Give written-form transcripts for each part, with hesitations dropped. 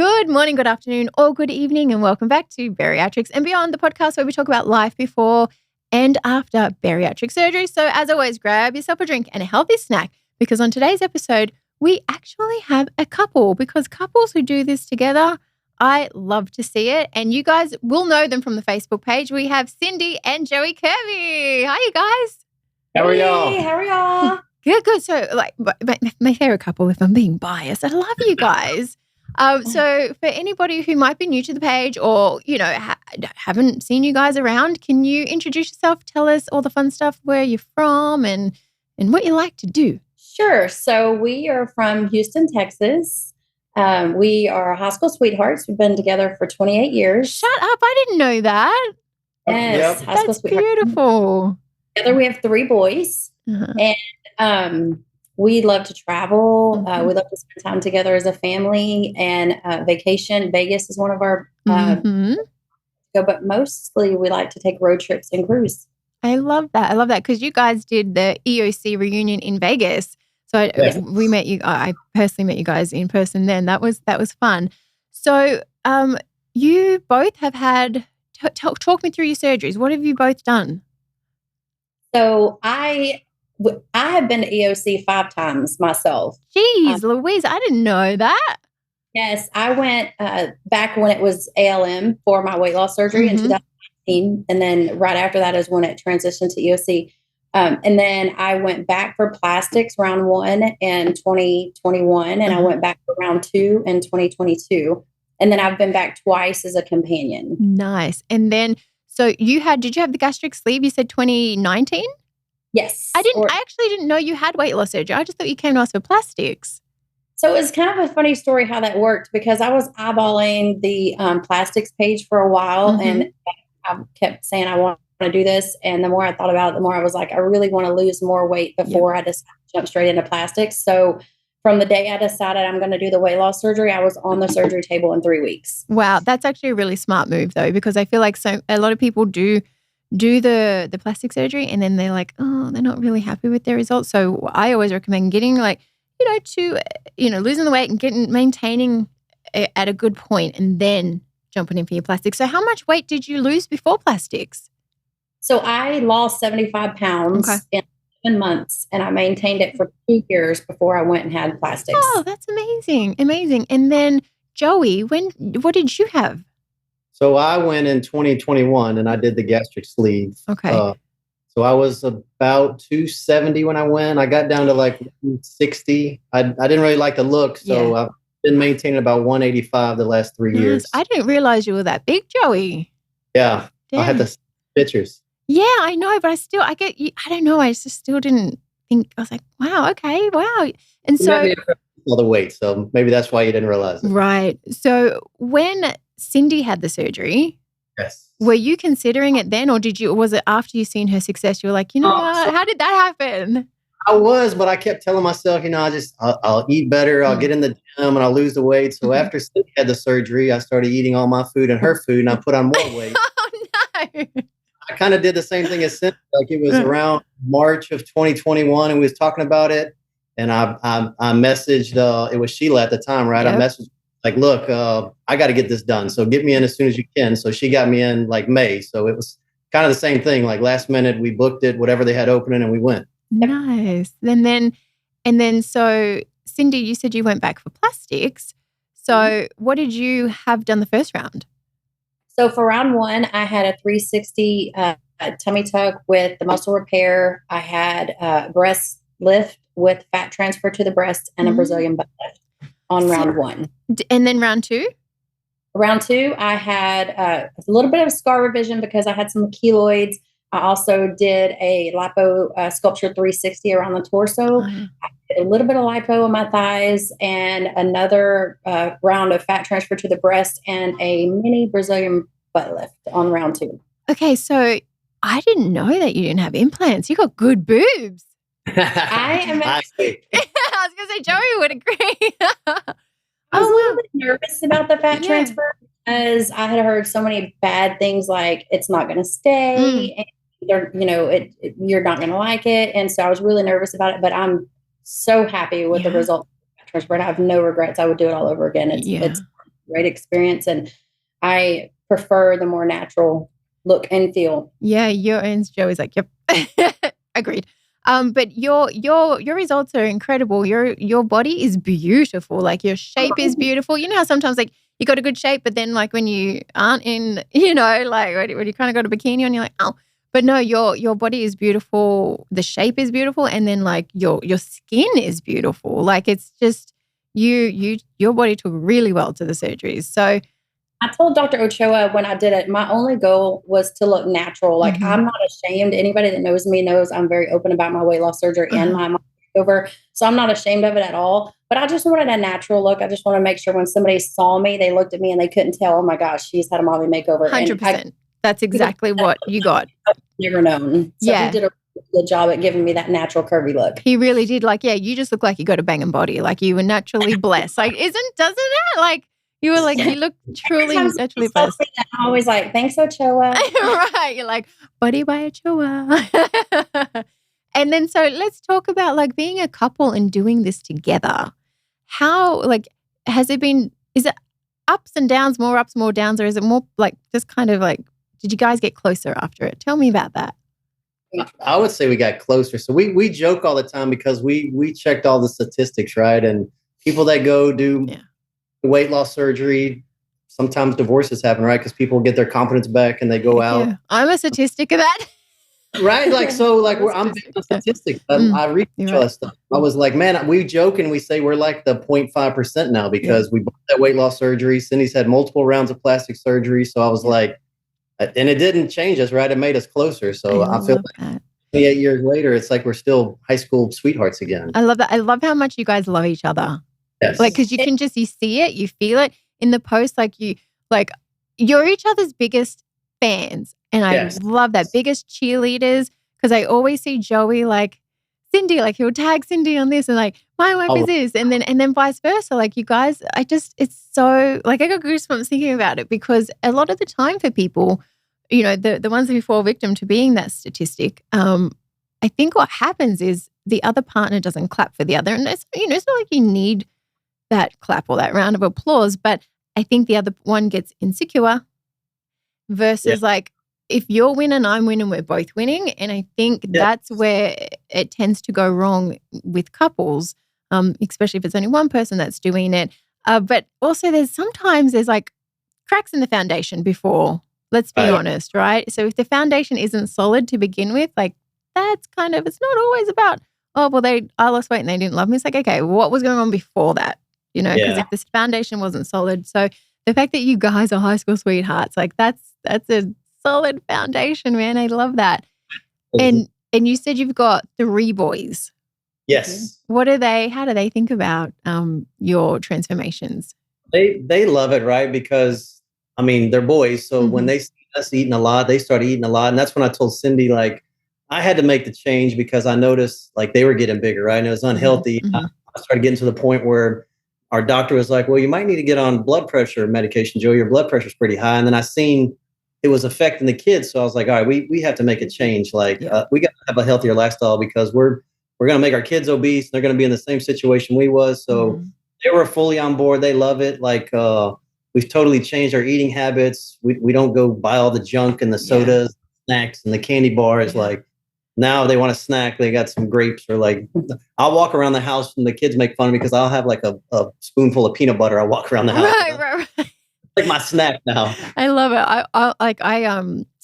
Good morning, good afternoon, or good evening, and welcome back to Bariatrics and Beyond, the podcast where we talk about life before and after bariatric surgery. So as always, grab yourself a drink and a healthy snack, because on today's episode, we actually have a couple, because couples who do this together, I love to see it. And you guys will know them from the Facebook page. We have Cindy and Joey Kirby. Hi, you guys. How are y'all? Hey, how are y'all? Good. So, my favorite couple, if I'm being biased, I love you guys. So for anybody who might be new to the page or, haven't seen you guys around, can you introduce yourself, tell us all the fun stuff, where you're from and what you like to do? Sure. So we are from Houston, Texas. We are high school sweethearts. We've been together for 28 years. Shut up. I didn't know that. Yes. Yep. High school That's sweethearts. beautiful. Together we have 3 boys. Uh-huh. And we love to travel. We love to spend time together as a family and vacation. Vegas is one of our but mostly we like to take road trips and cruise. I love that. Because you guys did the EOC reunion in Vegas. So we met you. I personally met you guys in person then. That was fun. So you both have had. Talk me through your surgeries. What have you both done? So I have been to EOC 5 times myself. Jeez, Louise, I didn't know that. Yes, I went back when it was ALM for my weight loss surgery in 2019. And then right after that is when it transitioned to EOC. And then I went back for plastics round 1 in 2021. And I went back for round 2 in 2022. And then I've been back twice as a companion. Nice. And then, so did you have the gastric sleeve? You said 2019? Yes. I actually didn't know you had weight loss surgery. I just thought you came to us for plastics. So it was kind of a funny story how that worked, because I was eyeballing the plastics page for a while and I kept saying I want to do this. And the more I thought about it, the more I was like, I really want to lose more weight before I just jump straight into plastics. So from the day I decided I'm going to do the weight loss surgery, I was on the surgery table in 3 weeks. Wow. That's actually a really smart move though, because I feel like a lot of people do the plastic surgery and then they're like, oh, they're not really happy with their results. So I always recommend getting losing the weight and maintaining it at a good point and then jumping in for your plastics. So how much weight did you lose before plastics? So I lost 75 pounds in 7 months and I maintained it for 2 years before I went and had plastics. Oh, that's amazing. Amazing. And then Joey, what did you have? So I went in 2021 and I did the gastric sleeve. Okay. So I was about 270 when I went. I got down to like 160. I didn't really like the look, so I've been maintaining about 185 the last 3 years. I didn't realize you were that big, Joey. Yeah. Damn. I had the pictures. Yeah, I know, but I don't know. I just still didn't think. I was like, wow, okay, wow. And so all the weight, so maybe that's why you didn't realize it. Right. So when Cindy had the surgery, yes, were you considering it then, or was it after you seen her success? You were like, what? How did that happen? I was, but I kept telling myself, I'll eat better. I'll get in the gym and I'll lose the weight. So after Cindy had the surgery, I started eating all my food and her food, and I put on more weight. Oh no! I kind of did the same thing as Cindy. Like it was around March of 2021, and we was talking about it. And I messaged. It was Sheila at the time, right? Yep. I messaged like, look, I got to get this done. So get me in as soon as you can. So she got me in like May. So it was kind of the same thing. Like last minute, we booked it, whatever they had opening, and we went. Nice. And then, so Cindy, you said you went back for plastics. So what did you have done the first round? So for round 1, I had a 360 tummy tuck with the muscle repair. I had breast lift with fat transfer to the breast and a Brazilian butt lift on round 1. And then round 2? Round 2, I had a little bit of scar revision because I had some keloids. I also did a lipo sculpture 360 around the torso. I did a little bit of lipo on my thighs and another round of fat transfer to the breast and a mini Brazilian butt lift on round 2. Okay, so I didn't know that you didn't have implants. You got good boobs. I am actually. I was going to say Joey would agree. I was a little bit nervous about the fat transfer because I had heard so many bad things like it's not going to stay. And you're not going to like it. And so I was really nervous about it, but I'm so happy with the result of the transfer. And I have no regrets. I would do it all over again. It's great experience. And I prefer the more natural look and feel. Yeah, and Joey's like, yep, agreed. But your results are incredible. Your body is beautiful. Like your shape is beautiful. You know how sometimes like you got a good shape, but then like when you aren't in, like when you kind of got a bikini on, you're like, oh. But no, your body is beautiful. The shape is beautiful, and then like your skin is beautiful. Like it's just your body took really well to the surgeries. So I told Dr. Ochoa when I did it, my only goal was to look natural. Like I'm not ashamed. Anybody that knows me knows I'm very open about my weight loss surgery and my makeover. So I'm not ashamed of it at all. But I just wanted a natural look. I just want to make sure when somebody saw me, they looked at me and they couldn't tell, oh my gosh, she's had a mommy makeover. 100%. That's exactly what you got. I've never known. So he did a good job at giving me that natural curvy look. He really did. Like, yeah, you just look like you got a banging body. Like you were naturally blessed. Like, doesn't it? Like, you were like, you look truly naturally blessed. I'm always like, thanks, Ochoa. Right. You're like, body by Ochoa. And then, so let's talk about like being a couple and doing this together. How, like, is it ups and downs, more ups, more downs, or is it more like just kind of like, did you guys get closer after it? Tell me about that. I would say we got closer. So we joke all the time because we checked all the statistics, right? And people that go do weight loss surgery, sometimes divorces happen, right? Because people get their confidence back and they go out. I'm a statistic of that. Right? Like, so like I'm big on statistics. I read all that stuff. I was like, man, we joke and we say we're like the 0.5% now because we bought that weight loss surgery. Cindy's had multiple rounds of plastic surgery. So I was like, and it didn't change us, right? It made us closer. So I feel like 28 years later, it's like we're still high school sweethearts again. I love that. I love how much you guys love each other. Yes. Like, because you see it, you feel it in the post. You're each other's biggest fans. And I love that. Biggest cheerleaders. Because I always see Joey like, Cindy, like he'll tag Cindy on this and like, my wife is this. And then vice versa. Like you guys, it's so, like I got goosebumps thinking about it because a lot of the time for people, the ones who fall victim to being that statistic, I think what happens is the other partner doesn't clap for the other. And it's, it's not like you need that clap or that round of applause, but I think the other one gets insecure versus like, if you're winning, I'm winning, we're both winning. And I think that's where it tends to go wrong with couples, especially if it's only one person that's doing it. But also there's like cracks in the foundation before, let's be honest, right? So if the foundation isn't solid to begin with, like that's kind of, it's not always about, oh, well, I lost weight and they didn't love me. It's like, okay, what was going on before that? Because if this foundation wasn't solid. So the fact that you guys are high school sweethearts, like that's a solid foundation, man. I love that. And you said you've got 3 boys. Yes. What are they? How do they think about your transformations? They love it, right? Because I mean, they're boys. So when they see us eating a lot, they start eating a lot. And that's when I told Cindy, like, I had to make the change because I noticed like they were getting bigger, right? And it was unhealthy. I started getting to the point where our doctor was like, well, you might need to get on blood pressure medication, Joe. Your blood pressure is pretty high. And then I seen it was affecting the kids. So I was like, all right, we have to make a change. Like we got to have a healthier lifestyle because we're going to make our kids obese. And they're going to be in the same situation we was. So they were fully on board. They love it. Like we've totally changed our eating habits. We don't go buy all the junk and the sodas, snacks and the candy bars. Like now they want a snack. They got some grapes or like I'll walk around the house and the kids make fun of me because I'll have like a spoonful of peanut butter. I'll walk around the house. Right. Like my snack now. I love it.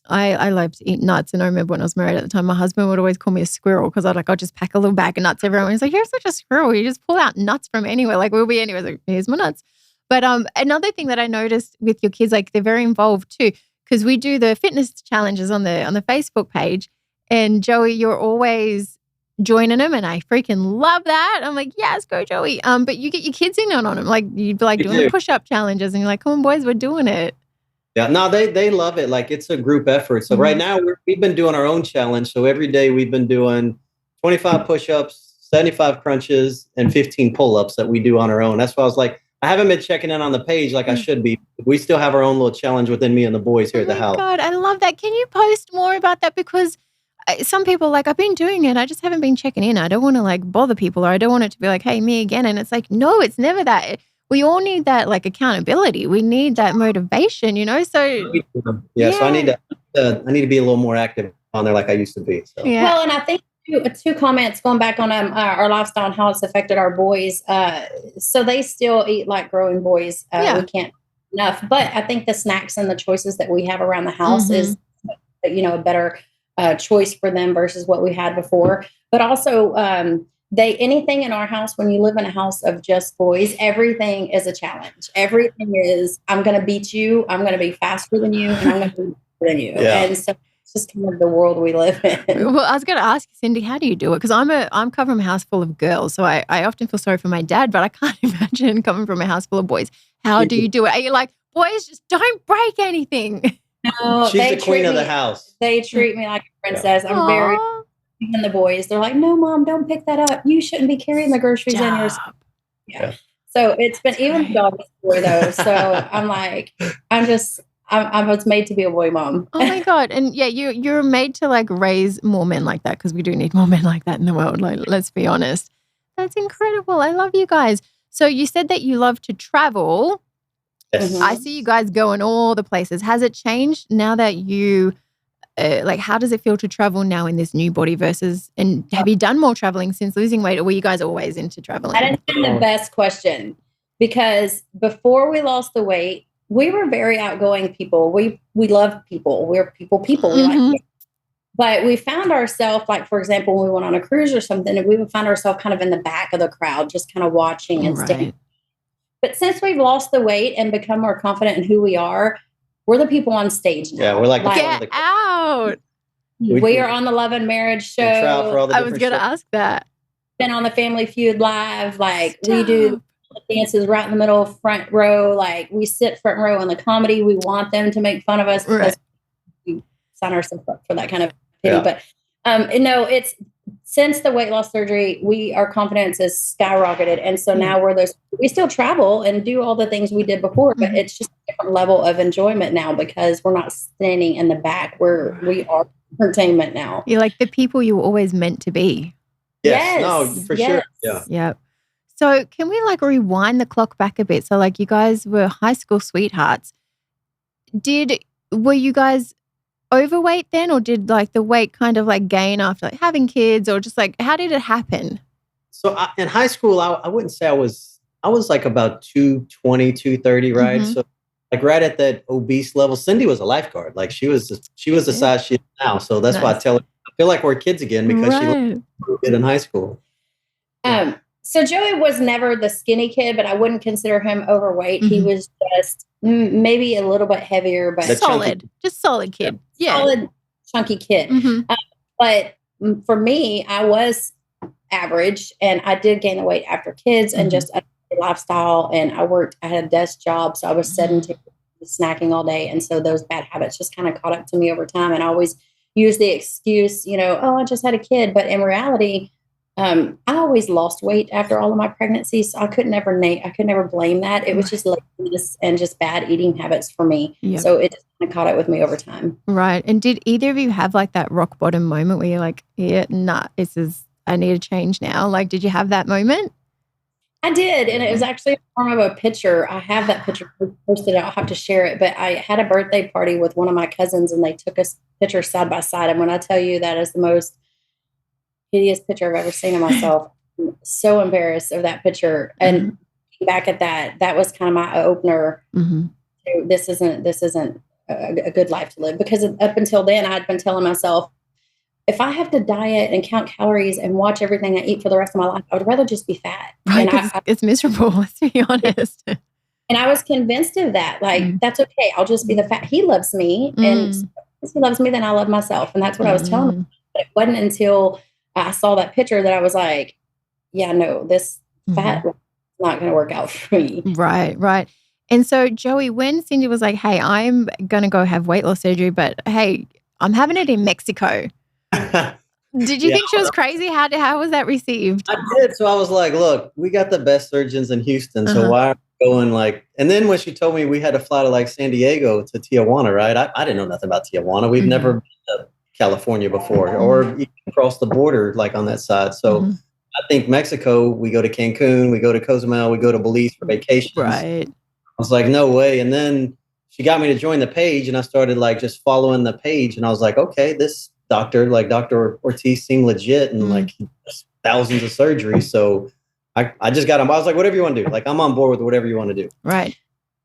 I love to eat nuts, and I remember when I was married at the time, my husband would always call me a squirrel because I'll just pack a little bag of nuts everywhere. He's like, "You're such a squirrel. You just pull out nuts from anywhere. Like we'll be anywhere. Like here's my nuts." But another thing that I noticed with your kids, like they're very involved too, because we do the fitness challenges on the Facebook page, and Joey, you're always joining them, and I freaking love that. I'm like, yes, go Joey. But you get your kids in on them, like you'd be like doing the push-up challenges, and you're like, come on, boys, we're doing it. Yeah, no, they love it. Like it's a group effort. So right now we've been doing our own challenge. So every day we've been doing 25 push-ups, 75 crunches, and 15 pull-ups that we do on our own. That's why I was like, I haven't been checking in on the page like I should be. We still have our own little challenge within me and the boys here at the house. God, I love that. Can you post more about that? Because some people like, I've been doing it. I just haven't been checking in. I don't want to like bother people, or I don't want it to be like, hey, me again. And it's like, no, it's never that. we all need that like accountability. We need that motivation, So so I need to be a little more active on there like I used to be. So. Yeah. Well, and I think two comments going back on our lifestyle and how it's affected our boys. So they still eat like growing boys. We can't enough, but I think the snacks and the choices that we have around the house is, a better choice for them versus what we had before. But also, anything in our house, when you live in a house of just boys, everything is a challenge. Everything is, I'm going to beat you. I'm going to be faster than you, and I'm going to be better than you. Yeah. And so it's just kind of the world we live in. Well, I was going to ask you, Cindy, how do you do it? Because I'm coming from a house full of girls, so I often feel sorry for my dad, but I can't imagine coming from a house full of boys. How do you do it? Are you like, boys, just don't break anything? No, she's the queen of the house. They treat me like a princess. I'm very, even the boys, they're like, no, Mom, don't pick that up. You shouldn't be carrying the groceries in yours. Yeah. So it's been, even the dog is a boy though. So I'm like, I was made to be a boy mom. Oh my God. And yeah, you're made to like raise more men like that, because we do need more men like that in the world. Like, let's be honest. That's incredible. I love you guys. So you said that you love to travel. Yes. I see you guys going all the places. Has it changed now that you, how does it feel to travel now in this new body and have you done more traveling since losing weight, or were you guys always into traveling? That has been the best question, because before we lost the weight, we were very outgoing people. We love people. We're people. We like people. But we found ourselves, like, for example, when we went on a cruise or something, and we would find ourselves kind of in the back of the crowd, just kind of watching and sticking. But since we've lost the weight and become more confident in who we are, we're the people on stage now. Yeah, we're like get out. We are on the Love and Marriage show. I was going to ask that. Been on the Family Feud live. Like, we do dances right in the middle, front row. Like, we sit front row in the comedy. We want them to make fun of us because we sign ourselves up for that kind of pity. But it's since the weight loss surgery, our confidence has skyrocketed. And so now we still travel and do all the things we did before, but it's just a different level of enjoyment now, because we're not standing in the back. We are entertainment now. You're like the people you were always meant to be. Yes. No, for sure. Yeah. Yep. So can we like rewind the clock back a bit? So like you guys were high school sweethearts. Were you guys overweight then, or did like the weight kind of like gain after like having kids, or just like how did it happen? So in high school, I wouldn't say I was like about 220, 230, right? So like right at that obese level. Cindy was a lifeguard. Like she was the size she is now. So that's why I tell her, I feel like we're kids again, because she looked good in high school. So Joey was never the skinny kid, but I wouldn't consider him overweight. He was just maybe a little bit heavier, but solid kid. Yeah. Solid, chunky kid. But for me, I was average, and I did gain the weight after kids and just a lifestyle. And I had a desk job, so I was sedentary, snacking all day. And so those bad habits just kind of caught up to me over time. And I always use the excuse, I just had a kid. But in reality, I always lost weight after all of my pregnancies. So I could never blame that. It was just laziness and just bad eating habits for me. Yep. So it just kind of caught up with me over time. Right. And did either of you have like that rock bottom moment where you're like, I need to change now? Like, did you have that moment? I did. And it was actually in the form of a picture. I have that picture posted. I'll have to share it. But I had a birthday party with one of my cousins, and they took us pictures side by side. And when I tell you, that is the most hideous picture I've ever seen of myself. I'm so embarrassed of that picture. And back at that was kind of my opener. This isn't a good life to live, because up until then I'd been telling myself, if I have to diet and count calories and watch everything I eat for the rest of my life, I would rather just be fat. Right, it's miserable, let's be honest. And I was convinced of that. Like, that's okay. I'll just be the fat. He loves me. And if he loves me, then I love myself. And that's what I was telling him. But it wasn't until I saw that picture that I was like, yeah, no, this fat is not going to work out for me. Right. And so, Joey, when Cindy was like, hey, I'm going to go have weight loss surgery, but hey, I'm having it in Mexico. Did you think she was crazy? How was that received? I did. So I was like, look, we got the best surgeons in Houston. So why are we going like, and then when she told me we had to fly to like San Diego to Tijuana, right? I didn't know nothing about Tijuana. We've never been to California before, or even across the border, like on that side. So I think Mexico, we go to Cancun, we go to Cozumel, we go to Belize for vacations. Right. I was like, no way. And then she got me to join the page, and I started like just following the page, and I was like, okay, this doctor, like Dr. Ortiz, seemed legit, and like he does thousands of surgeries. So I just got him. I was like, whatever you want to do. Like, I'm on board with whatever you want to do. Right.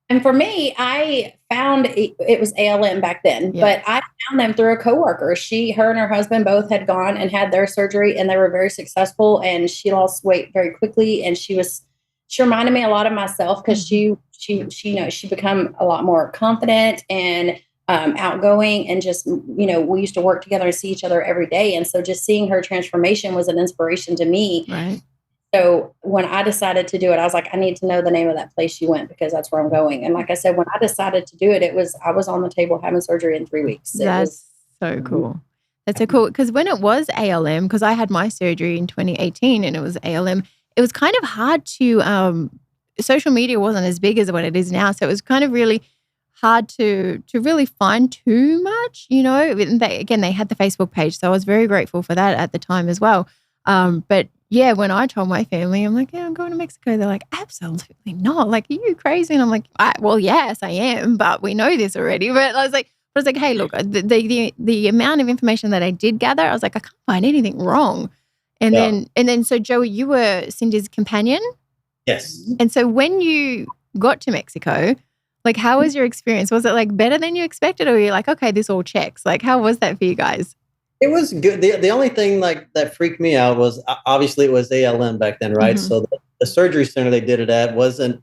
And for me, I found it was ALM back then, but I found them through a coworker. Her and her husband both had gone and had their surgery, and they were very successful. And she lost weight very quickly, and she reminded me a lot of myself, because she become a lot more confident and outgoing, and just, we used to work together and see each other every day. And so just seeing her transformation was an inspiration to me. Right. So when I decided to do it, I was like, I need to know the name of that place she went, because that's where I'm going. And like I said, when I decided to do it, I was on the table having surgery in 3 weeks. That's so cool. That's so cool. Because when it was ALM, because I had my surgery in 2018 and it was ALM, it was kind of hard to, social media wasn't as big as what it is now. So it was kind of really hard to really find too much, They had the Facebook page. So I was very grateful for that at the time as well. But yeah, when I told my family, I'm like, yeah, I'm going to Mexico. They're like, absolutely not. Like, are you crazy? And I'm like, well, yes, I am, but we know this already. But I was like, hey, look, the amount of information that I did gather, I was like, I can't find anything wrong. And then, so Joey, you were Cindy's companion. Yes. And so when you got to Mexico, like, how was your experience? Was it like better than you expected, or were you like, okay, this all checks? Like, how was that for you guys? It was good. The only thing like that freaked me out was obviously it was ALM back then, right? Mm-hmm. So the surgery center they did it at wasn't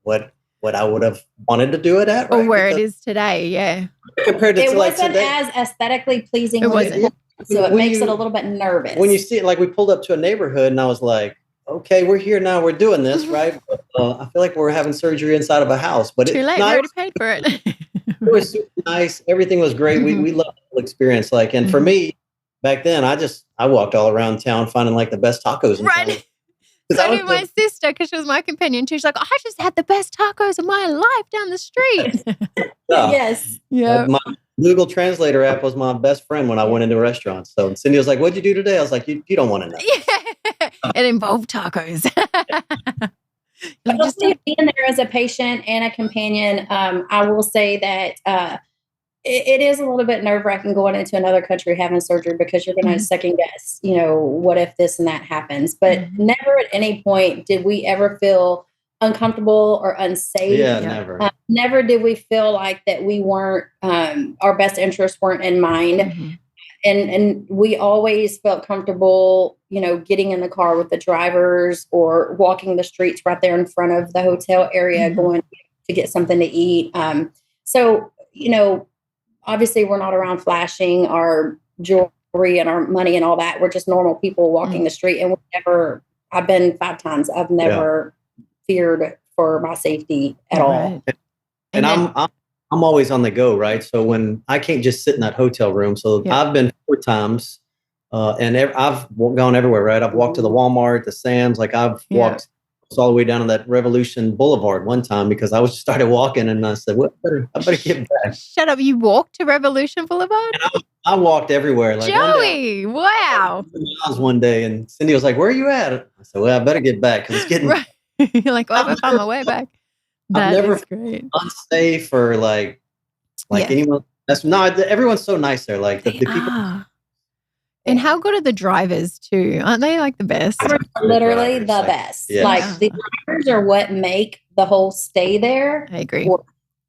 what I would have wanted to do it at, right? Or where it is today, yeah. Compared to it like wasn't today, as aesthetically pleasing. It wasn't. So it makes it a little bit nervous. When you see it, like we pulled up to a neighborhood and I was like, okay, we're here now, we're doing this, right? But, I feel like we're having surgery inside of a house. But too late, we already paid for it. It was super nice. Everything was great. Mm-hmm. We loved the whole experience. Like, and for me, back then, I walked all around town finding like the best tacos in town. So did my sister, because she was my companion too. She's like, I just had the best tacos of my life down the street. Yes. Yeah. My Google Translator app was my best friend when I went into restaurants. So Cindy was like, what'd you do today? I was like, you don't want to know. Yeah. It involved tacos. But just being there as a patient and a companion, I will say that it is a little bit nerve-wracking going into another country having surgery, because you're going to second guess, what if this and that happens. But never at any point did we ever feel uncomfortable or unsafe. Yeah, never. Never did we feel like that we weren't, our best interests weren't in mind. Mm-hmm. And we always felt comfortable, getting in the car with the drivers or walking the streets right there in front of the hotel area, going to get something to eat. So, obviously we're not around flashing our jewelry and our money and all that. We're just normal people walking the street. And I've been 5 times. I've never feared for my safety at all. And I'm always on the go, right? So when I can't just sit in that hotel room. So I've been 4 times and I've gone everywhere, right? I've walked to the Walmart, the Sam's, like I've walked all the way down to that Revolution Boulevard one time because I was started walking and I said, I better get back. Shut up. You walked to Revolution Boulevard? I walked everywhere. Like Joey, wow. One day and Cindy was like, where are you at? I said, well, I better get back because it's getting... Right. You're like, I found my way back. That is great. Unsafe or like anyone. Everyone's so nice there. Like the people. And how good are the drivers too? Aren't they like the best? Literally the best. Yeah. Like the drivers are what make the whole stay there. I agree.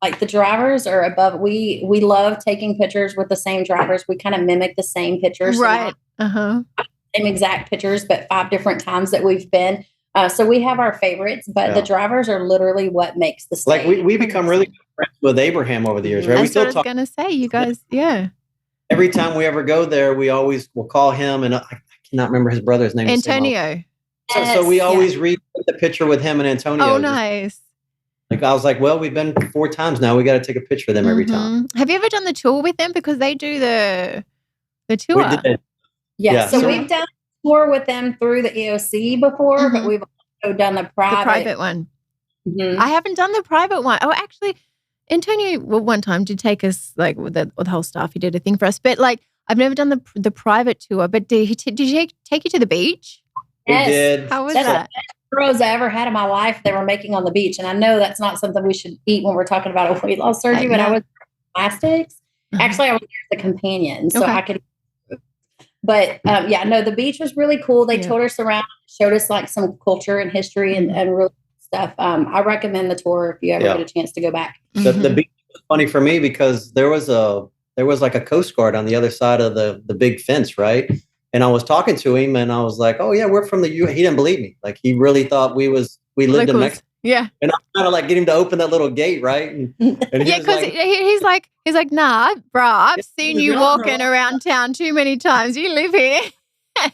Like the drivers are above. We love taking pictures with the same drivers. We kind of mimic the same pictures. Right. Same exact pictures, but 5 different times that we've been. So we have our favorites, but the drivers are literally what makes the stay. Like we become really good friends with Abraham over the years, right? That's what I was going to say. You guys, Every time we ever go there, we always will call him, and I cannot remember his brother's name. Antonio. So we always read the picture with him and Antonio. Oh, nice. Like I was like, well, we've been 4 times now. We got to take a picture of them every time. Have you ever done the tour with them? Because they do the tour. We did. Yeah. So we've done a tour with them through the EOC before, but we've also done the private one. Mm-hmm. I haven't done the private one. Oh, actually, Antonio, one time did take us like with the whole staff. He did a thing for us, but like I've never done the private tour. But did he take you to the beach? We did. How was That's that? the best churros I ever had in my life. They were making on the beach. And I know that's not something we should eat when we're talking about a weight loss surgery, but I was plastics. Actually, I was there as a companion, so I could. But the beach was really cool. They toured us around, showed us like some culture and history and really stuff. I recommend the tour if you ever get a chance to go back. The beach was funny for me because there was like a Coast Guard on the other side of the big fence, right? And I was talking to him and I was like, "Oh yeah, we're from the U." He didn't believe me. Like he really thought we lived in Mexico. Yeah. And I'm trying to like get him to open that little gate, right? And yeah, because he's like, nah, bro, I've seen you walking around town too many times. You live here.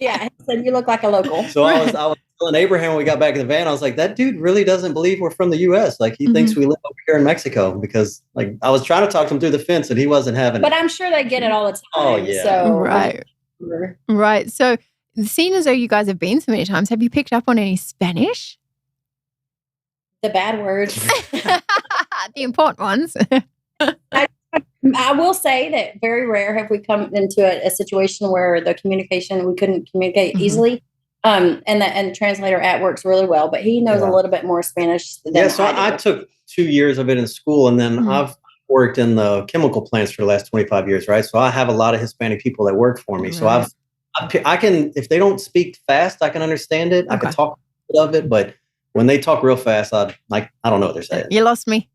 Yeah, he said you look like a local. So I was telling Abraham when we got back in the van, I was like, that dude really doesn't believe we're from the U.S. Like he thinks we live over here in Mexico because like I was trying to talk to him through the fence and he wasn't having it. But I'm sure they get it all the time. Oh yeah. So, right. So seeing as though you guys have been so many times, have you picked up on any Spanish? The bad words. The important ones. I will say that very rare have we come into a situation where the communication, we couldn't communicate easily. And the translator works really well, but he knows a little bit more Spanish than so I took 2 years of it in school, and then I've worked in the chemical plants for the last 25 years, right? So I have a lot of Hispanic people that work for me. Right. So I can, if they don't speak fast, I can understand it. Okay. I can talk a bit of it, but when they talk real fast, I don't know what they're saying. You lost me.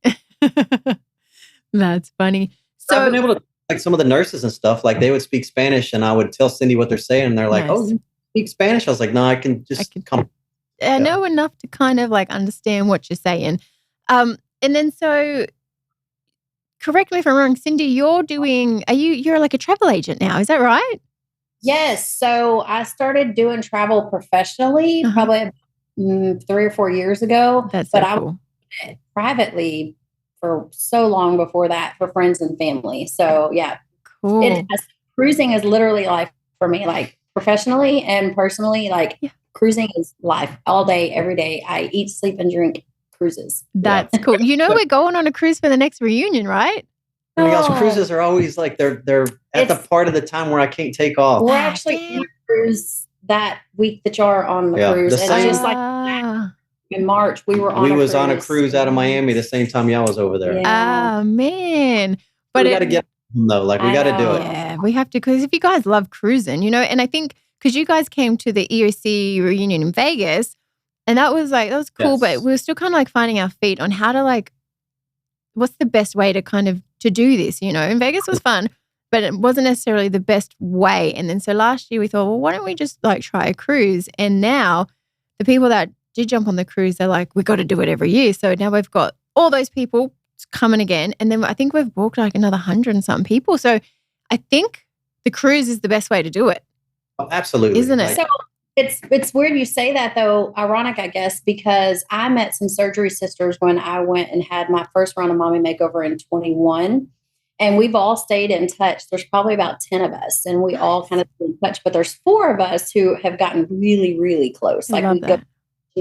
That's funny. So I've been able to, like some of the nurses and stuff, like they would speak Spanish and I would tell Cindy what they're saying. And they're like, "Oh, you speak Spanish?" I was like, "No, I can come." I know enough to kind of like understand what you're saying. And then so correct me if I'm wrong, Cindy, you're like a travel agent now. Is that right? Yes. So I started doing travel professionally probably 3 or 4 years ago. That's so cool. I was privately for so long before that for friends and family. So yeah, cool. Cruising is literally life for me, like professionally and personally, like cruising is life all day, every day. I eat, sleep, and drink cruises. That's cool. You know, we're going on a cruise for the next reunion, right? Oh my gosh, cruises are always like they're at the part of the time where I can't take off. We're actually on a cruise that week that you're on the cruise. And it's just like in March, we were on a cruise out of Miami the same time y'all was over there. Yeah. Oh, man. But we got to get though. Like we got to do it. Yeah, we have to, because if you guys love cruising, you know, and I think because you guys came to the EOC reunion in Vegas, and that was cool, but we were still kind of like finding our feet on how to like, what's the best way to kind of to do this, you know? And Vegas was fun, but it wasn't necessarily the best way. And then so last year we thought, well, why don't we just like try a cruise? And now the people that did jump on the cruise, they're like, we got to do it every year. So now we've got all those people coming again. And then I think we've booked like another 100 and something people. So I think the cruise is the best way to do it. Oh, absolutely. Isn't it? So it's weird you say that though, ironic, I guess, because I met some surgery sisters when I went and had my first round of mommy makeover in 21. And we've all stayed in touch. There's probably about 10 of us and we all kind of stay in touch, but there's 4 of us who have gotten really, really close. Like we go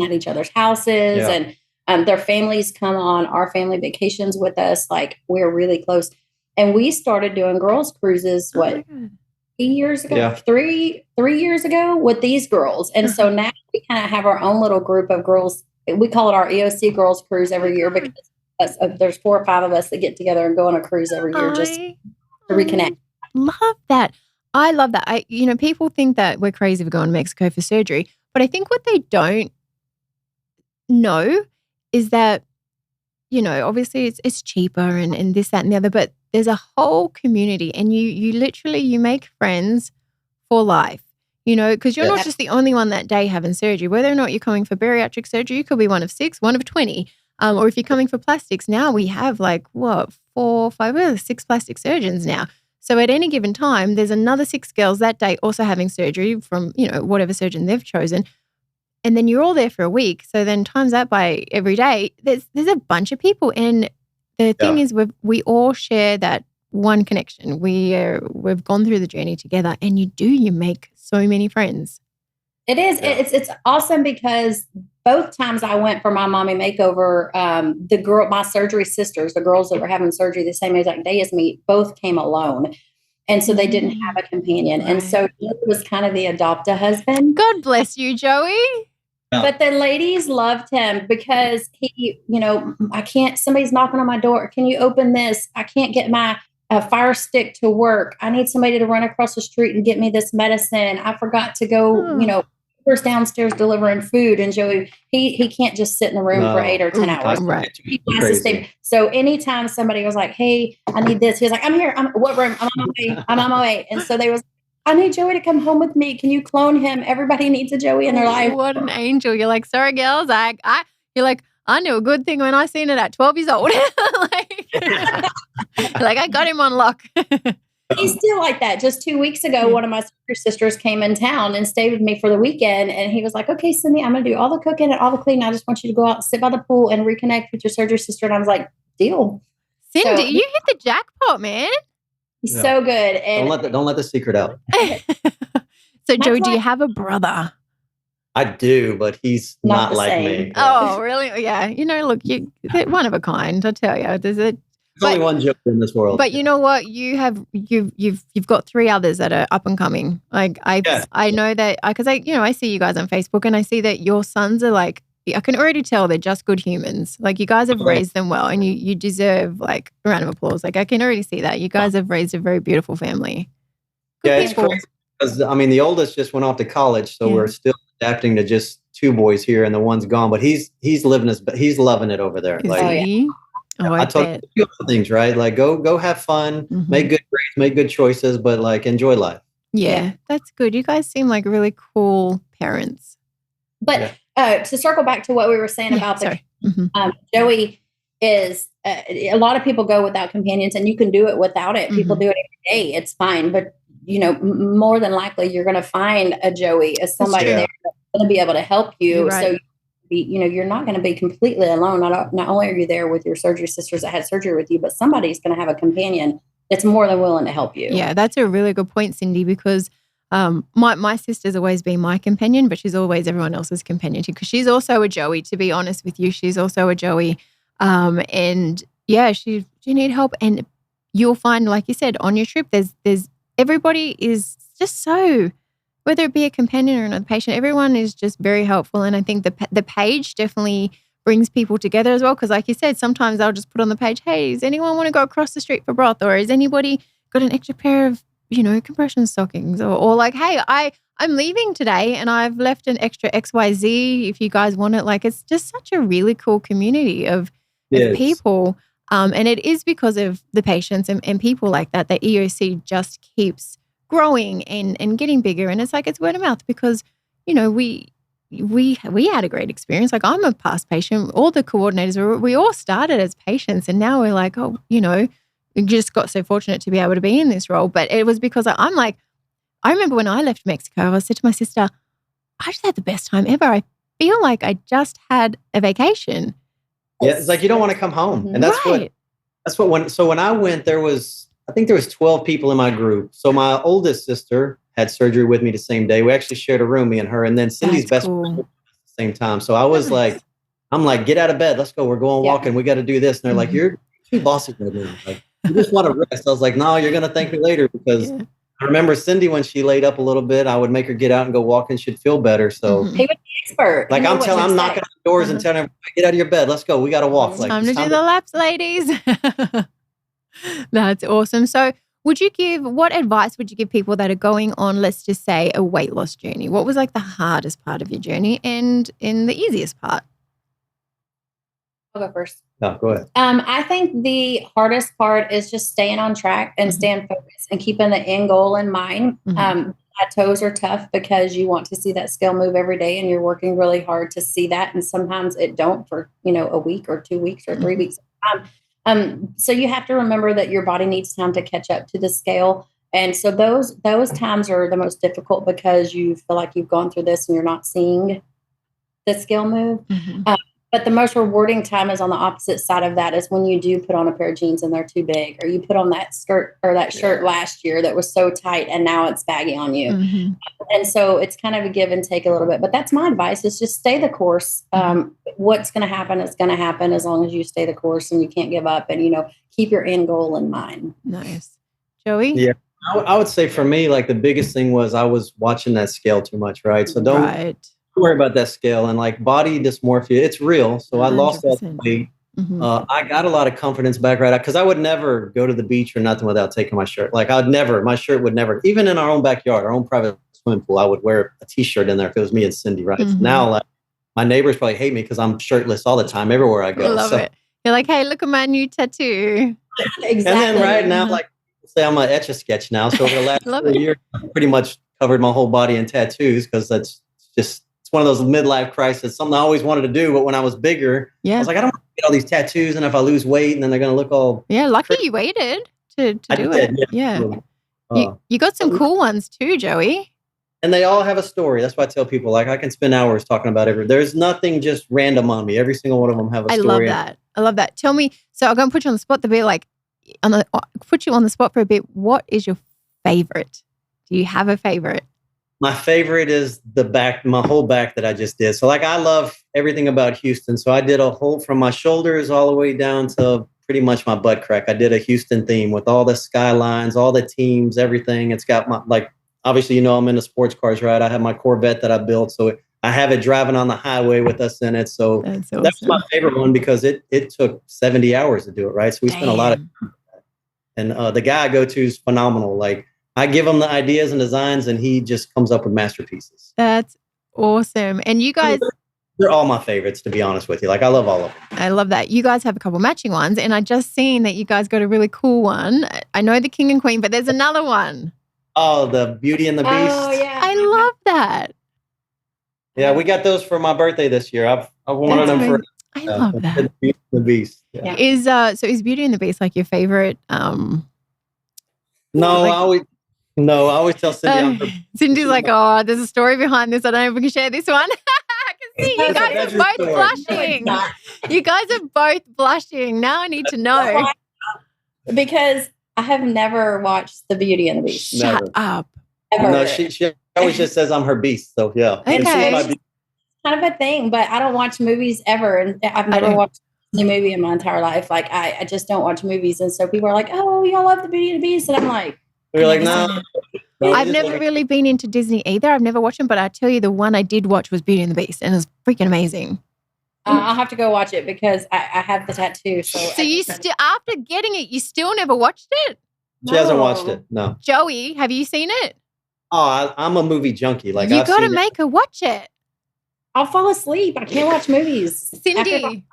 at each other's houses and their families come on our family vacations with us. Like we're really close. And we started doing girls cruises, 3 years ago, Yeah. 3 years ago with these girls. And so now we kind of have our own little group of girls. We call it our EOC girls cruise every year because there's 4 or 5 of us that get together and go on a cruise every year just to reconnect. Love that. I love that. People think that we're crazy for going to Mexico for surgery, but I think what they don't know is that, you know, obviously it's cheaper and this, that, and the other, but there's a whole community and you literally make friends for life, you know, because you're not just the only one that day having surgery. Whether or not you're coming for bariatric surgery, you could be one of 6, one of 20. Or if you're coming for plastics, now we have 4, 5, 6 plastic surgeons now. So at any given time, there's another 6 girls that day also having surgery from, you know, whatever surgeon they've chosen. And then you're all there for a week. So then times that by every day, there's a bunch of people. And the thing is we all share that one connection. We've gone through the journey together and you make so many friends. It is. Yeah. It's awesome because both times I went for my mommy makeover, my surgery sisters, the girls that were having surgery the same exact day as me, both came alone. And so they didn't have a companion. Right. And so he was kind of the adopt-a-husband. God bless you, Joey. But the ladies loved him because he, somebody's knocking on my door. Can you open this? I can't get my fire stick to work. I need somebody to run across the street and get me this medicine. I forgot to go, first downstairs delivering food. And Joey, he can't just sit in the room for 8 or 10 hours. Right. He has to stay. So anytime somebody was like, hey, I need this. He was like, I'm here. What room? I'm on my way. And so they was, I need Joey to come home with me. Can you clone him? Everybody needs a Joey in their life. What an angel. You're like, sorry, girls. You're like, I knew a good thing when I seen it at 12 years old. like I got him on lock. He's still like that. Just 2 weeks ago, one of my sisters came in town and stayed with me for the weekend. And he was like, okay, Cindy, I'm going to do all the cooking and all the cleaning. I just want you to go out, sit by the pool and reconnect with your surgery sister. And I was like, deal. Cindy, you hit the jackpot, man. He's so good. And don't let the secret out. So, Joey, do you have a brother? I do, but he's not like me. Oh, really? Yeah. Look, you're one of a kind. I tell you, there's only one Joey in this world. But you know what? You've got 3 others that are up and coming. Like I know that because I see you guys on Facebook and I see that your sons are like, I can already tell they're just good humans. Like you guys have raised them well, and you deserve like a round of applause. Like I can already see that you guys have raised a very beautiful family. Good people. It's crazy because the oldest just went off to college, so we're still adapting to just 2 boys here, and the one's gone. But he's loving it over there. I told him a few other things, right? Like go have fun, make good grades, make good choices, but like enjoy life. Yeah, that's good. You guys seem like really cool parents. But to circle back to what we were saying about Joey is a lot of people go without companions, and you can do it without it. People do it every day. It's fine. But, more than likely you're going to find a Joey as somebody there that's going to be able to help you. Right. So, you're not going to be completely alone. Not only are you there with your surgery sisters that had surgery with you, but somebody's going to have a companion that's more than willing to help you. Yeah, that's a really good point, Cindy, because my sister's always been my companion, but she's always everyone else's companion too, because she's also a Joey, to be honest with you. She's also a Joey. And yeah, she need help. And you'll find, like you said, on your trip, there's everybody is just so, whether it be a companion or another patient, everyone is just very helpful. And I think the page definitely brings people together as well. Because like you said, sometimes I'll just put on the page, hey, does anyone want to go across the street for broth? Or has anybody got an extra pair of, compression stockings? Or like, hey, I'm leaving today and I've left an extra XYZ if you guys want it. Like, it's just such a really cool community of people. And it is because of the patients and people like that EOC just keeps growing and getting bigger. And it's like, it's word of mouth because, we had a great experience. Like I'm a past patient. All the coordinators, we all started as patients and now we're like, we just got so fortunate to be able to be in this role. But it was because I'm like, I remember when I left Mexico, I said to my sister, I just had the best time ever. I feel like I just had a vacation. Yeah, it's like you don't want to come home. And that's when I went, I think there was 12 people in my group. So my oldest sister had surgery with me the same day. We actually shared a room, me and her, and then Cindy's best friend at the same time. So I was I'm like, get out of bed. Let's go. We're going walking. We got to do this. And they're like, you're too bossy right now. Like, you just want to rest. I was like, no, you're going to thank me later because I remember Cindy, when she laid up a little bit, I would make her get out and go walk and she'd feel better. So he was the expert. Like I'm knocking on doors and telling her, get out of your bed. Let's go. We got to walk. Time to do the laps, ladies. That's awesome. So what advice would you give people that are going on, let's just say, a weight loss journey? What was like the hardest part of your journey and in the easiest part? I'll go first. No, go ahead. I think the hardest part is just staying on track and staying focused and keeping the end goal in mind. Plateaus are tough because you want to see that scale move every day and you're working really hard to see that. And sometimes it don't for, a week or 2 weeks or 3 weeks. So you have to remember that your body needs time to catch up to the scale. And so those times are the most difficult because you feel like you've gone through this and you're not seeing the scale move. But the most rewarding time is on the opposite side of that is when you do put on a pair of jeans and they're too big, or you put on that skirt or that shirt last year that was so tight and now it's baggy on you. And so it's kind of a give and take a little bit, but that's my advice is just stay the course. What's going to happen is going to happen as long as you stay the course and you can't give up and, keep your end goal in mind. Nice. Joey? Yeah. I would say for me, like the biggest thing was I was watching that scale too much, right? So don't worry about that scale. And like body dysmorphia, it's real. So I lost all the weight. I got a lot of confidence back right out because I would never go to the beach or nothing without taking my shirt. Like my shirt would never, even in our own backyard, our own private swimming pool, I would wear a t-shirt in there if it was me and Cindy, right? So now like my neighbors probably hate me because I'm shirtless all the time, everywhere I go. I love it. You're like, hey, look at my new tattoo. Exactly. And then right now, like say I'm an Etch-a-Sketch now. So over the last 4 years, I've pretty much covered my whole body in tattoos because that's just, it's one of those midlife crises, something I always wanted to do. But when I was bigger, I was like, I don't want to get all these tattoos. And if I lose weight, and then they're going to look all lucky crazy. You waited to do it. Yeah. You got some cool ones too, Joey. And they all have a story. That's why I tell people, like, I can spend hours talking about every. There's nothing just random on me. Every single one of them have a story. I love that. Tell me. So I'm going to put you on the spot. Put you on the spot for a bit. What is your favorite? Do you have a favorite? My favorite is my whole back that I just did. So like, I love everything about Houston. So I did a whole from my shoulders all the way down to pretty much my butt crack. I did a Houston theme with all the skylines, all the teams, everything. It's got my, like, obviously, I'm into sports cars, right? I have my Corvette that I built. So I have it driving on the highway with us in it. So that's my favorite one because it took 70 hours to do it, right? So we spent a lot of time. And the guy I go to is phenomenal. Like, I give him the ideas and designs and he just comes up with masterpieces. That's awesome. And you guys... They're all my favorites, to be honest with you. Like, I love all of them. I love that. You guys have a couple matching ones. And I just seen that you guys got a really cool one. I know the King and Queen, but there's another one. Oh, the Beauty and the Beast. Oh, yeah. I love that. Yeah, we got those for my birthday this year. I've wanted them for... I love that. Beauty and the Beast. Yeah. Is Beauty and the Beast like your favorite? No, I always tell Cindy. Cindy's like, oh, there's a story behind this. I don't know if we can share this one. I can see you guys are both blushing. You guys are both blushing. Now I need to know. Because I have never watched The Beauty and the Beast. Shut up. Ever. No, she always just says I'm her beast. So yeah. Okay. It's kind of a thing, but I don't watch movies ever. And I've never watched a movie in my entire life. Like I just don't watch movies. And so people are like, oh, y'all love The Beauty and the Beast. And I'm like, we're like, no. I've never really been into Disney either. I've never watched them, but I tell you, the one I did watch was Beauty and the Beast, and it was freaking amazing. I'll have to go watch it because I have the tattoo. So you still, after getting it, you still never watched it? She hasn't watched it. No. Joey, have you seen it? Oh, I'm a movie junkie. Like, you got to make her watch it. I'll fall asleep. I can't watch movies. Cindy,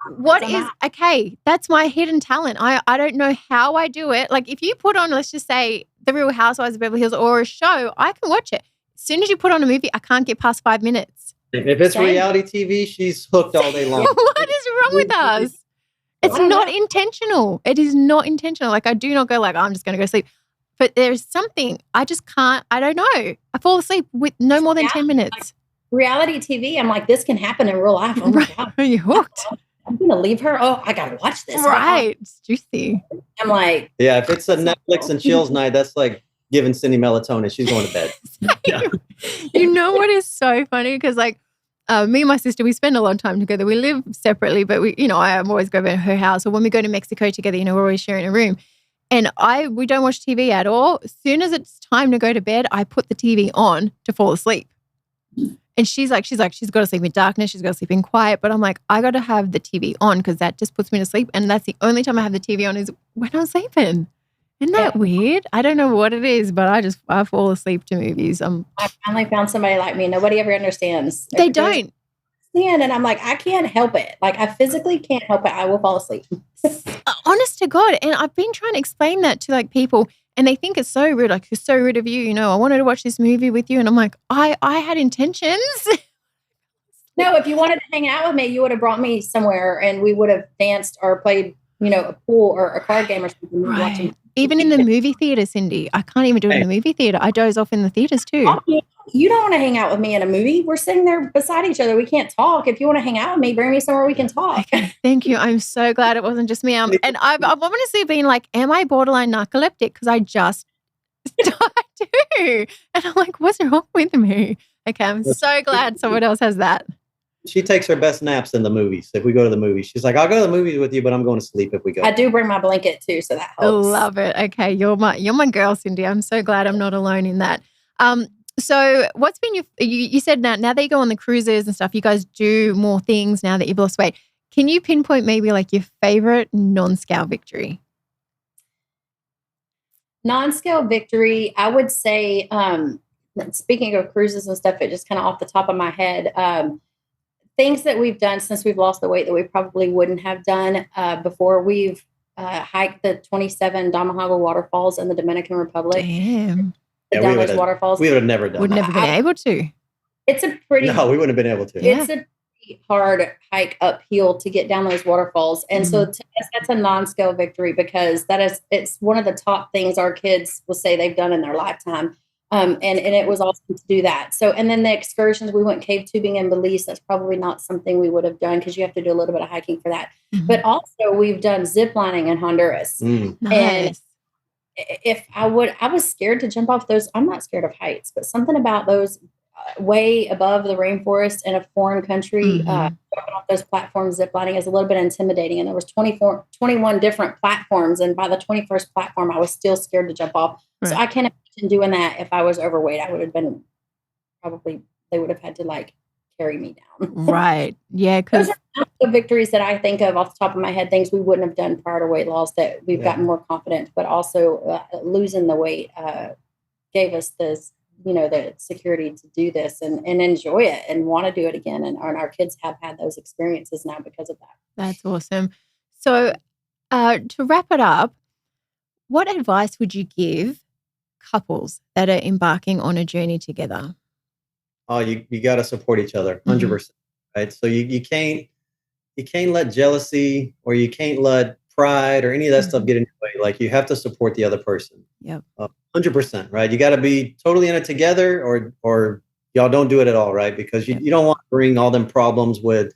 okay, that's my hidden talent. I don't know how I do it. Like, if you put on, let's just say, The Real Housewives of Beverly Hills or a show, I can watch it. As soon as you put on a movie, I can't get past 5 minutes. If it's reality TV, she's hooked all day long. What is wrong with us? It's not intentional. It is not intentional. Like, I do not go like, oh, I'm just going to go sleep. But there's something, I just can't, I don't know. I fall asleep with no more than 10 minutes. Reality TV, I'm like, this can happen in real life. Oh my God. Are you hooked? I'm going to leave her. Oh, I got to watch this. Right. It's juicy. I'm like. Yeah, if it's a Netflix and chills night, that's like giving Cindy melatonin. She's going to bed. Yeah. You know what is so funny? Because like me and my sister, we spend a lot of time together. We live separately, but I'm always going to her house. Or when we go to Mexico together, we're always sharing a room. And we don't watch TV at all. As soon as it's time to go to bed, I put the TV on to fall asleep. And she's got to sleep in darkness. She's got to sleep in quiet. But I'm like, I got to have the TV on because that just puts me to sleep. And that's the only time I have the TV on is when I'm sleeping. Isn't that weird? I don't know what it is, but I fall asleep to movies. I finally found somebody like me. Nobody ever understands. They don't. And I'm like, I can't help it. Like, I physically can't help it. I will fall asleep. Honest to God. And I've been trying to explain that to like people. And they think it's so rude. Like, it's so rude of you. I wanted to watch this movie with you. And I'm like, I had intentions. No, if you wanted to hang out with me, you would have brought me somewhere and we would have danced or played, a pool or a card game or something. Right. Even in the movie theater, Cindy. I can't even do it in the movie theater. I doze off in the theaters too. You don't want to hang out with me in a movie. We're sitting there beside each other. We can't talk. If you want to hang out with me, bring me somewhere we can talk. Okay, thank you. I'm so glad it wasn't just me. And I've honestly been like, am I borderline narcoleptic? Because I just do. And I'm like, what's wrong with me? Okay, I'm so glad someone else has that. She takes her best naps in the movies. If we go to the movies, she's like, I'll go to the movies with you, but I'm going to sleep if we go. I do bring my blanket too, so that helps. Love it. Okay, you're my girl, Cindy. I'm so glad I'm not alone in that. So what's been you said now that you go on the cruises and stuff, you guys do more things now that you've lost weight. Can you pinpoint maybe like your favorite non-scale victory? Non-scale victory, I would say, speaking of cruises and stuff, it just kind of off the top of my head, things that we've done since we've lost the weight that we probably wouldn't have done before. We've hiked the 27 Damahava waterfalls in the Dominican Republic. Damn. Down those waterfalls. We would have never done Would never been able to. It's a pretty... No, we wouldn't have been able to. It's a pretty hard hike uphill to get down those waterfalls. And so to us, that's a non-scale victory because it's one of the top things our kids will say they've done in their lifetime. And it was awesome to do that. So, and then the excursions, we went cave tubing in Belize. That's probably not something we would have done because you have to do a little bit of hiking for that. But also we've done zip lining in Honduras. Nice. And I was scared to jump off those. I'm not scared of heights, but something about those way above the rainforest in a foreign country, jumping off those platforms, zip lining is a little bit intimidating. And there was 21 different platforms. And by the 21st platform, I was still scared to jump off. Right. So I can't imagine doing that. If I was overweight, I would have been they would have had to like carry me down. Right. Yeah. Those are the victories that I think of off the top of my head, things we wouldn't have done prior to weight loss that we've gotten more confident, but also losing the weight gave us this, the security to do this and enjoy it and want to do it again. And our kids have had those experiences now because of that. That's awesome. So to wrap it up, what advice would you give couples that are embarking on a journey together? Oh, you got to support each other 100%. Right. So you can't let jealousy or you can't let pride or any of that stuff get in your way. Like you have to support the other person. Yep. 100%. Right. You got to be totally in it together or y'all don't do it at all. Right. Because you don't want to bring all them problems with,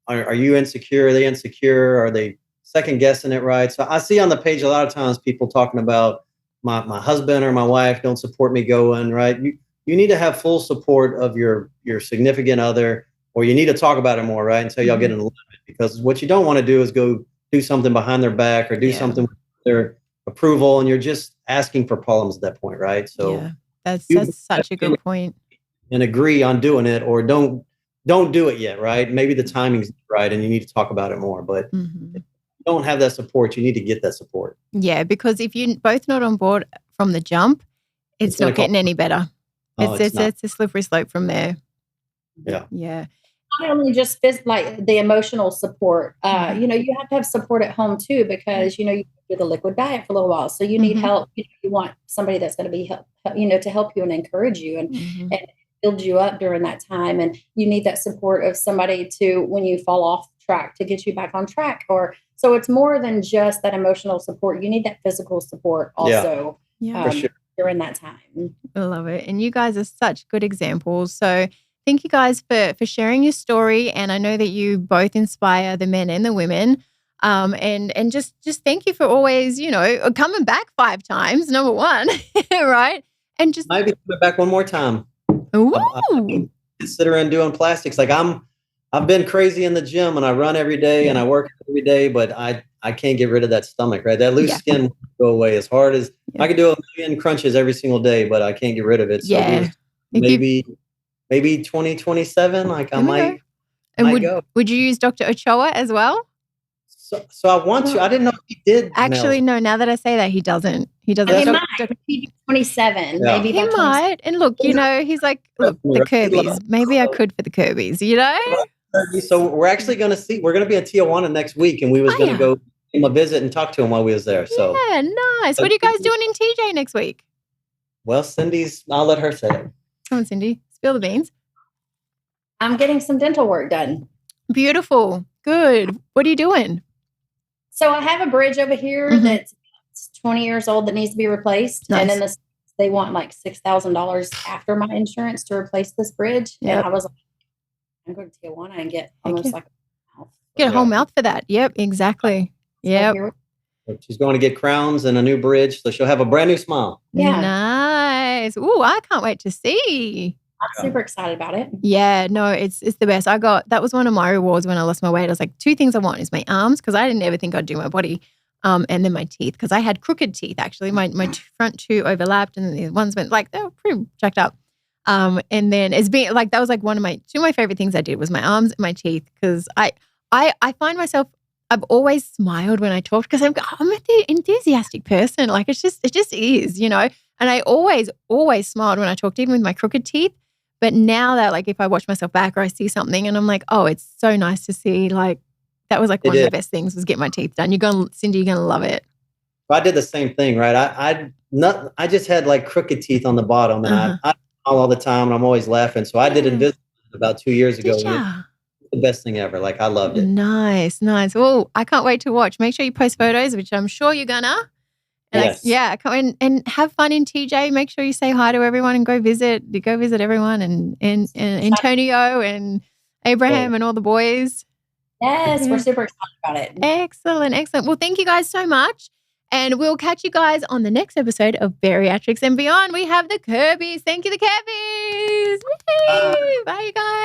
are you insecure? Are they insecure? Are they second guessing it? Right. So I see on the page a lot of times people talking about my husband or my wife don't support me going. Right. You need to have full support of your significant other, or you need to talk about it more, right? Until y'all get in alignment. Because what you don't want to do is go do something behind their back or do something with their approval, and you're just asking for problems at that point, right? So that's such a good point. And agree on doing it, or don't do it yet, right? Maybe the timing's right, and you need to talk about it more. But if you don't have that support, you need to get that support. Yeah, because if you're both not on board from the jump, it's not getting any better. It's a slippery slope from there. Yeah. Yeah. Not only just like the emotional support, you have to have support at home too, because, you do the liquid diet for a little while. So you need help. You want somebody that's going to be, to help you and encourage you and build you up during that time. And you need that support of somebody to, when you fall off track, to get you back on track. So it's more than just that emotional support. You need that physical support also. Yeah. For sure. During that time. I love it. And you guys are such good examples. So thank you guys for sharing your story. And I know that you both inspire the men and the women. And just thank you for always, coming back 5 times, number one, right? And just maybe coming back one more time. Ooh. I'm considering doing plastics. Like I've been crazy in the gym and I run every day and I work every day, but I can't get rid of that stomach, right? That loose skin won't go away as hard as I could do 1 million crunches every single day, but I can't get rid of it. So maybe 2027, like I might. And go. Would you use Dr. Ochoa as well? So I want to. I didn't know he did. Actually, no. Now that I say that, he doesn't. He doesn't. He might. 27. Yeah. Maybe he might. And look, he's like, look, the Kirbys. Maybe I could for the Kirbys. So we're actually going to see. We're going to be in Tijuana next week, and we was going to go pay him a visit and talk to him while we was there. So yeah, nice. What are you guys doing in TJ next week? Well, I'll let her say it. Come on, Cindy. Spill the beans. I'm getting some dental work done. Beautiful. Good. What are you doing? So I have a bridge over here that's 20 years old that needs to be replaced. Nice. And then they want like $6,000 after my insurance to replace this bridge. Yep. And I was like, I'm going to Tijuana and get almost like a mouth. Get a whole mouth for that. Yep, exactly. Yep. She's going to get crowns and a new bridge, so she'll have a brand new smile. Yeah. Nice. Ooh, I can't wait to see. I'm super excited about it. Yeah, no, it's the best. That was one of my rewards when I lost my weight. I was like, two things I want is my arms, because I didn't ever think I'd do my body, and then my teeth, because I had crooked teeth actually. My front two overlapped, and the ones went like they were pretty jacked up. And then it's been like that was like two of my favorite things I did was my arms and my teeth, because I find myself, I've always smiled when I talked, because I'm an enthusiastic person. Like it just is, and I always smiled when I talked, even with my crooked teeth. But now that, like, if I watch myself back or I see something and I'm like, oh, it's so nice to see, like, that was like one of the best things was get my teeth done. Cindy, you're going to love it. I did the same thing, right? I just had like crooked teeth on the bottom, and I smile all the time, and I'm always laughing. So I did Invisalign about 2 years ago. The best thing ever. Like, I loved it. Nice. Well, I can't wait to watch. Make sure you post photos, which I'm sure you're gonna. And Yes. and have fun in TJ. Make sure you say hi to everyone and go visit everyone and Antonio and Abraham and all the boys. Yes, we're super excited about it. Excellent. Well, thank you guys so much. And we'll catch you guys on the next episode of Bariatrics and Beyond. We have the Kirbys. Thank you, the Kirbys. Bye, you guys.